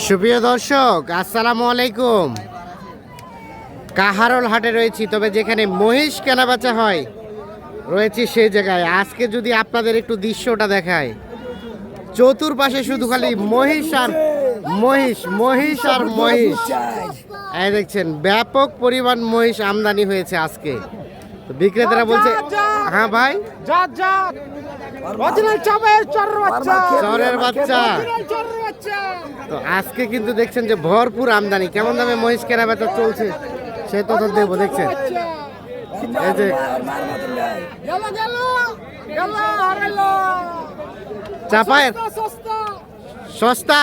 সুপ্রিয় দর্শক, আসসালামু আলাইকুম। কাহারোল হাটে রয়েছি, তবে যেখানে মহিষ কেনাবেচা হয় রয়েছি সেই জায়গায়। আজকে যদি আপনাদের একটু দৃশ্যটা দেখায়, চতুর্পাশে শুধু খালি মহিষ আর মহিষ, মহিষ আর মহিষ। এই দেখছেন, ব্যাপক পরিমাণ মহিষ আমদানি হয়েছে আজকে। তো বিক্রেতারা বলছে, হ্যাঁ ভাই, চরের বাচ্চা। তো আজকে কিন্তু দেখছেন যে ভরপুর আমদানি। কেমন দামে মহিষ কেনা বেচা চলছে সে তথ্য দেবো। দেখছেন এই যে চাপায়ের সস্তা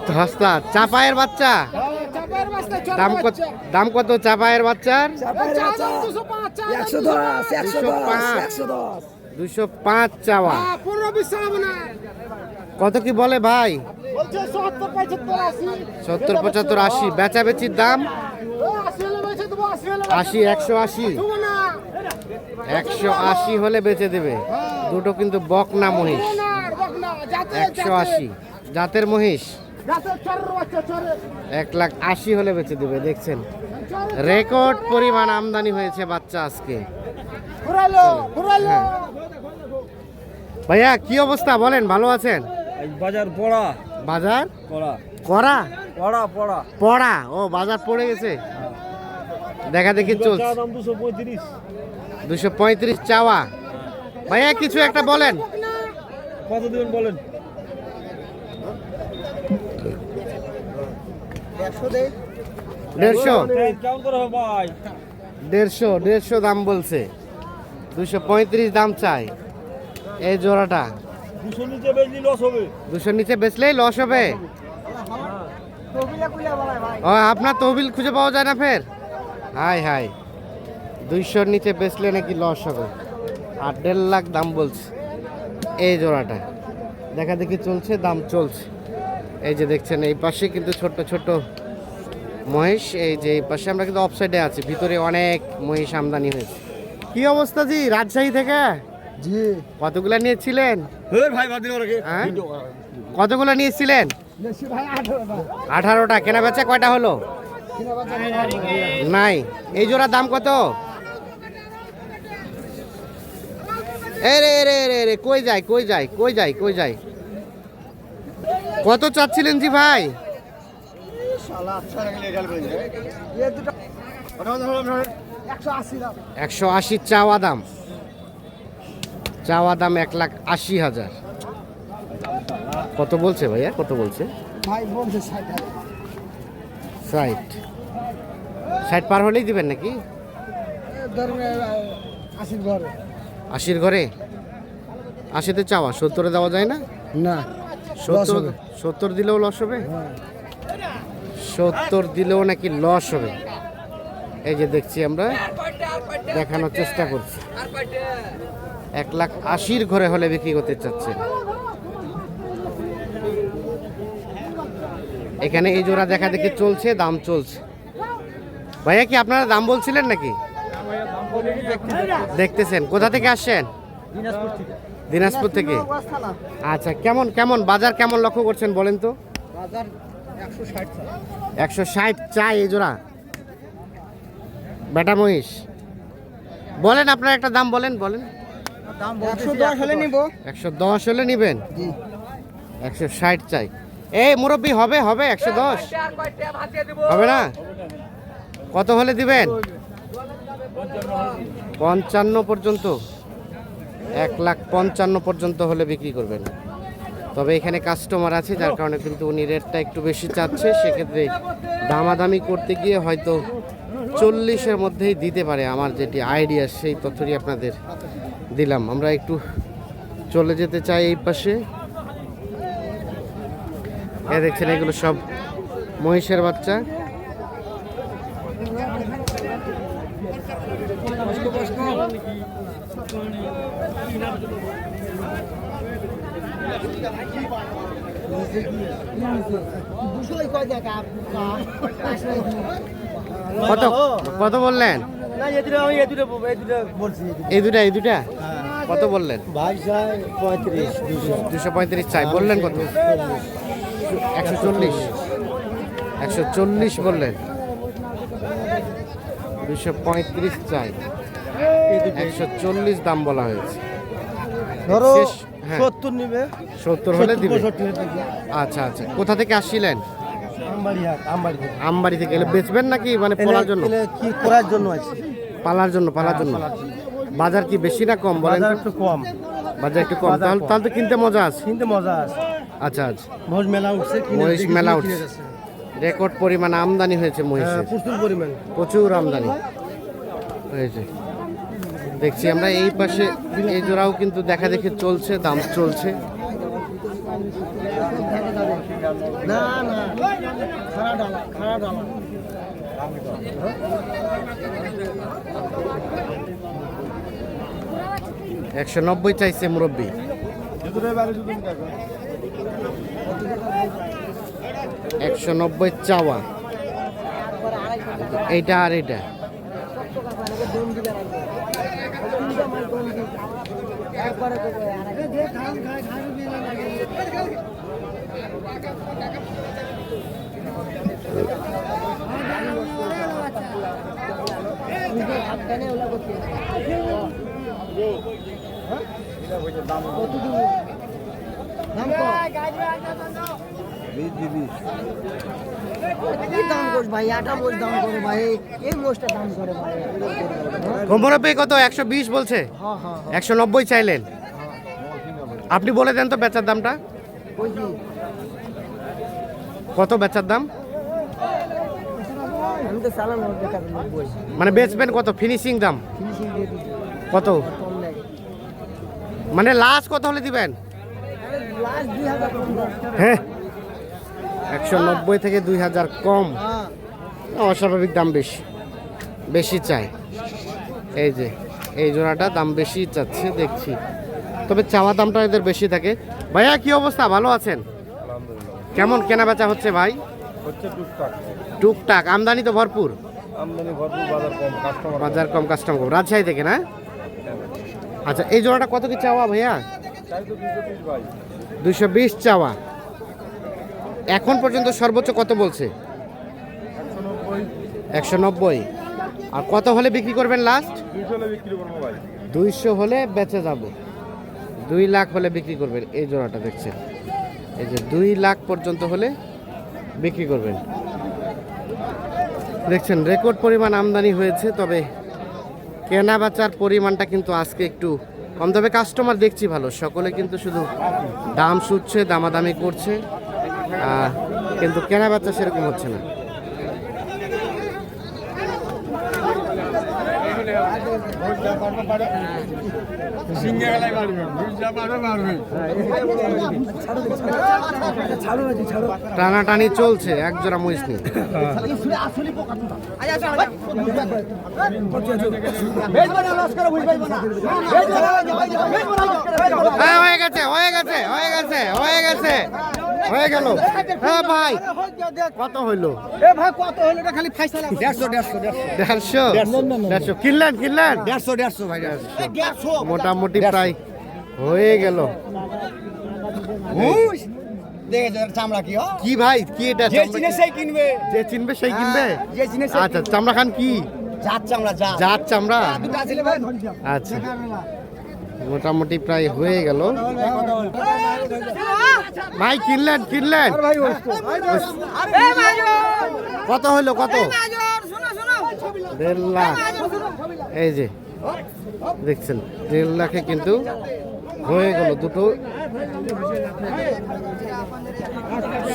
সস্তা চাপায়ের বাচ্চা। দাম কত চাপায়ের বাচ্চার? 205 চাওয়া। কত কি বলে ভাই? 70, 75, 80। বেচাবেচির দাম 80, 180। 180 হলে বেচে দেবে। দুটো কিন্তু বকনা মহিষ। 180 জাতের মহিষ, 1,80,000 হলে বেচে দেবে। দেখছেন রেকর্ড পরিমাণ আমদানি হয়েছে বাচ্চা আজকে। ভাইয়া কি অবস্থা বলেন, ভালো আছেন? বাজার পড়া, বাজার পড়া করা পড়া পড়া পড়া, ও বাজার পড়ে গেছে। দেখা দেখি চলছে। 235 চাওয়া। ভাইয়া কিছু একটা বলেন। কত দিবেন বলেন? 150 কেমন করে হবে ভাই? 150 দাম বলছে। 235 দাম চাই এই জোড়াটা। 200 নিচে বেচলি লস হবে। 200 নিচে বেচলেই লস হবে। ও আপনার তহবিল খুঁজে পাওয়া যায় না ফের? হাই হাই, 200 নিচে বেচলে নাকি লস হবে। আর 1.5 লাখ দাম বলছে এই জোড়াটা। দেখা দেখি চলছে, দাম চলছে। এই যে দেখছেন এই পাশে কিন্তু ছোট ছোট মহিষ। এই যে এই পাশে আমরা কিন্তু অফসাইডে আছি, ভিতরে অনেক মহিষ আমদানি হয়েছে। কি অবস্থা জি রাজশাহী থেকে? জি। কতগুলা নিয়েছিলেন? এই ভাই বাদ দিন ওরে। হ্যাঁ? কতগুলা নিয়েছিলেন? বেশি ভাই 18টা। 18টা। কেনা বেচা কয়টা হলো? নাই। এই জোড়ার দাম কত? এ রে রে রে রে, কই যায় কই যায় কই যায় কই যায়? কত চাচ্ছিলেন জি ভাই? 180 চাওয়া দাম। চাওয়া দাম 1,80,000। কত বলছে ভাইয়া, কত বলছে? ভাই বলছে 60 পার হলেই দিবেন নাকি? 80 ঘরে। 80 ঘরে? 80তে চাওয়া, 70-এ দেওয়া যায় না? না, 70 দিলেও লস হবে। 70 দিলেও নাকি লস হবে। এই যে দেখছি, আমরা দেখানোর চেষ্টা করছি। 1,80,000 ঘরে হলে বিক্রি করতে চাচ্ছে। এখানে এই জোড়া দেখা দেখি চলছে, দাম চলছে। ভাইয়া কি আপনারা দাম বলছিলেন নাকি? দেখতেছেন। কোথা থেকে আসছেন? দিনাজপুর থেকে। আচ্ছা, কেমন কেমন বাজার কেমন লক্ষ্য করছেন বলেন তো? বাজার 160 160 চাই এই জোড়া বেটা মহিষ। বলেন আপনার একটা দাম বলেন বলেন। দাম 110 হলে নিব। 110 হলে নিবেন? জি। 160 চাই। এই মুরব্বি হবে হবে 110 হবে না? কত হলে দিবেন? 55 পর্যন্ত। 1,55,000 পর্যন্ত হলে বিক্রি করবেন। তবে এখানে কাস্টমার আছে, যার কারণে কিন্তু উনি রেটটা একটু বেশি চাচ্ছে। সেক্ষেত্রে দামাদামি করতে গিয়ে হয়তো 40-এর মধ্যেই দিতে পারে। আমার যেটি আইডিয়া সেই তথ্যটি আপনাদের দিলাম। আমরা একটু চলে যেতে চাই এই পাশে। এ দেখছেন এগুলো সব মহিষের বাচ্চা। কত কত বললেন? এই দুটা কত বললেন? ভাই চাই 35, 235 চাই। বললেন কত? 140 140 বললেন, 235 চাই, 140 দাম বলা হয়েছে। ধরো শেষ, হ্যাঁ। 70 নিবে, 70 হলে দিবে। 65 আচ্ছা আচ্ছা, কোথা থেকে আসছিলেন? আমবাড়ি থেকে। আমবাড়ি থেকে। এলে বেচবেন নাকি মানে পলার জন্য? এলে কি করার জন্য আছে? পালার জন্য, পালার জন্য। বাজার কি বেশি না কম বলেন? বাজার একটু কম, বাজার একটু কম। বাজার তাহলে কম। তাহলে তো কিনতে মজা আছে। কিন্তু মজা আছে। আচ্ছা আচ্ছা, মহিষ মেলা উঠছে, মহিষ মেলা উঠছে। রেকর্ড পরিমাণ আমদানি হয়েছে মহিষের, প্রচুর পরিমাণ। প্রচুর আমদানি হয়েছে। দেখছি আমরা এই পাশে এই জোড়াও কিন্তু দেখা দেখে চলছে, দাম চলছে। না না, খাড়া ডালা, খাড়া ডালা। 190 চাইছে মুরব্বী। 190 চাওয়া, এইটা আর এইটা। মুরব্বী কত? 120 বলছে। 190 চাইলেন, আপনি বলে দেন তো বেচার দামটা কত? বেচার দাম মানে বেচবেন কত? ফিনিশিং দাম কত? মানে লাস্ট কত হলে দিবেন? হ্যাঁ, 190 থেকে 2000 কম। অস্বাভাবিক দাম বেশি, বেশি চাই। এই যে এই জোড়াটা দাম বেশি চাচ্ছে দেখছি, তবে চাওয়া দামটা এদের বেশি থাকে। ভাইয়া কি অবস্থা, ভালো আছেন? কেমন কেনা বেচা হচ্ছে ভাই? টুকটাক। আমদানি তো ভরপুর? বাজার কম, কাস্টমার কম। রাজশাহী থেকে না? আচ্ছা, এই জোড়াটা কত কি চাওয়া ভাইয়া? 220 চাওয়া। এখন পর্যন্ত সর্বোচ্চ কত বলছে? 190। আর কত হলে বিক্রি করবেন লাস্ট? 200 হলে বেচে যাব। 2 লাখ হলে বিক্রি করবেন। এই জোড়াটা দেখছেন, এই যে 2 লাখ পর্যন্ত হলে বিক্রি করবেন। দেখছেন রেকর্ড পরিমাণ আমদানি হয়েছে, তবে কেনা বেচার পরিমাণটা কিন্তু আজকে একটু কম। তবে কাস্টমার দেখছি ভালো, সকলে কিন্তু শুধু দাম শুচ্ছে, দামাদামি করছে, কিন্তু কেনা বেচা সেরকম হচ্ছে না। টানাটানি চলছে, এক জোড়া মহিষ নিয়ে। হ্যাঁ, হয়ে গেছে, হয়ে গেছে, হয়ে গেছে, হয়ে গেছে, হয়ে গেল। হ্যাঁ ভাই, কত হইলো? খালি 150 কিনলেন? 150 ভাই, মোটামুটি প্রায় হয়ে গেল। চামড়া কি কি ভাই, কি এটা? যে চিনে সেই কিনবে, যে চিনবে সেই কিনবে। যে চিনে সেই আচ্ছা, চামড়া খান কি? জাত চামড়া, জাত চামড়া। দুটো ছিল ভাই। আচ্ছা, মোটামুটি প্রায় হয়ে গেল। ভাই কিনলেন? কত হইলো? কত? 1.5 লাখ। এই যে দেখছেন 1.5 লাখে কিন্তু হয়ে গেল দুটো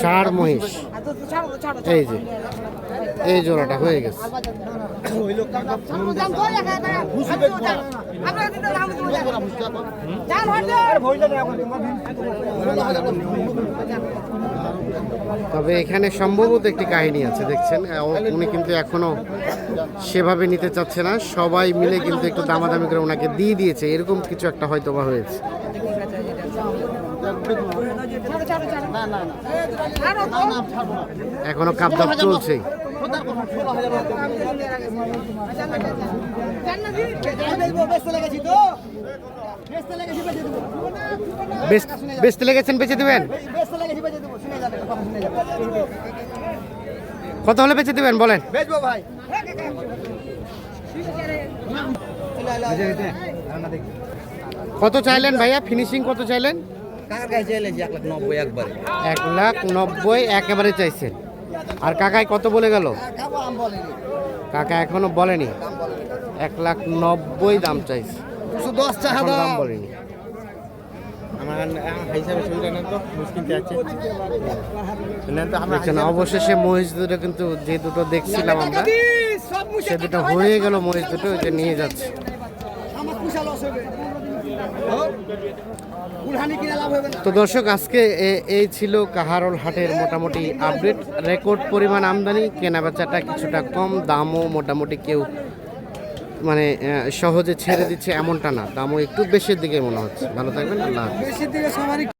ষাঁড় মহিষ। এই যে এই জোড়াটা হয়ে গেছে। তবে এখানে সম্ভবত একটি কাহিনী আছে, দেখছেন উনি কিন্তু এখনো সেভাবে নিতে চাচ্ছে না, সবাই মিলে কিন্তু একটু দামাদামি করে ওনাকে দিয়ে দিয়েছে, এরকম কিছু একটা হয়তো বা হয়েছে। এখনো কাপদাপ চলছে। বেচতে লেগেছেন, বেচে দিবেন? কত হলে বেচে দিবেন বলেন? বেচবো ভাই। কত চাইলেন ভাইয়া? ফিনিশিং কত চাইলেন? কাকার কাছে এলেছি 1,90,000 একবারে। 1,90,000 একেবারে চাইছেন। আর কাকাই কত বলে গেল? কাকা আম বলেনি। কাকা এখনো বলেনি। 1,90,000 দাম চাইছে, 210 টাকা এখনো দাম দাম। বলেনি। দেখছেন, অবশেষে মহিষ দুটো কিন্তু যে দুটো দেখছিলাম আমরা, সে দুটো হয়ে গেল। মহিষ দুটো ওই যে নিয়ে যাচ্ছে। তো দর্শক, আজকে এই ছিল কাহারোল হাটের মোটামুটি আপডেট। রেকর্ড পরিমাণ আমদানি, কেনা বেচাটা কিছুটা কম, দামও মোটামুটি কেউ মানে সহজে ছেড়ে দিচ্ছে এমনটা না, দামও একটু বেশির দিকে মনে হচ্ছে। ভালো থাকবেন, আল্লাহ হাফেজ।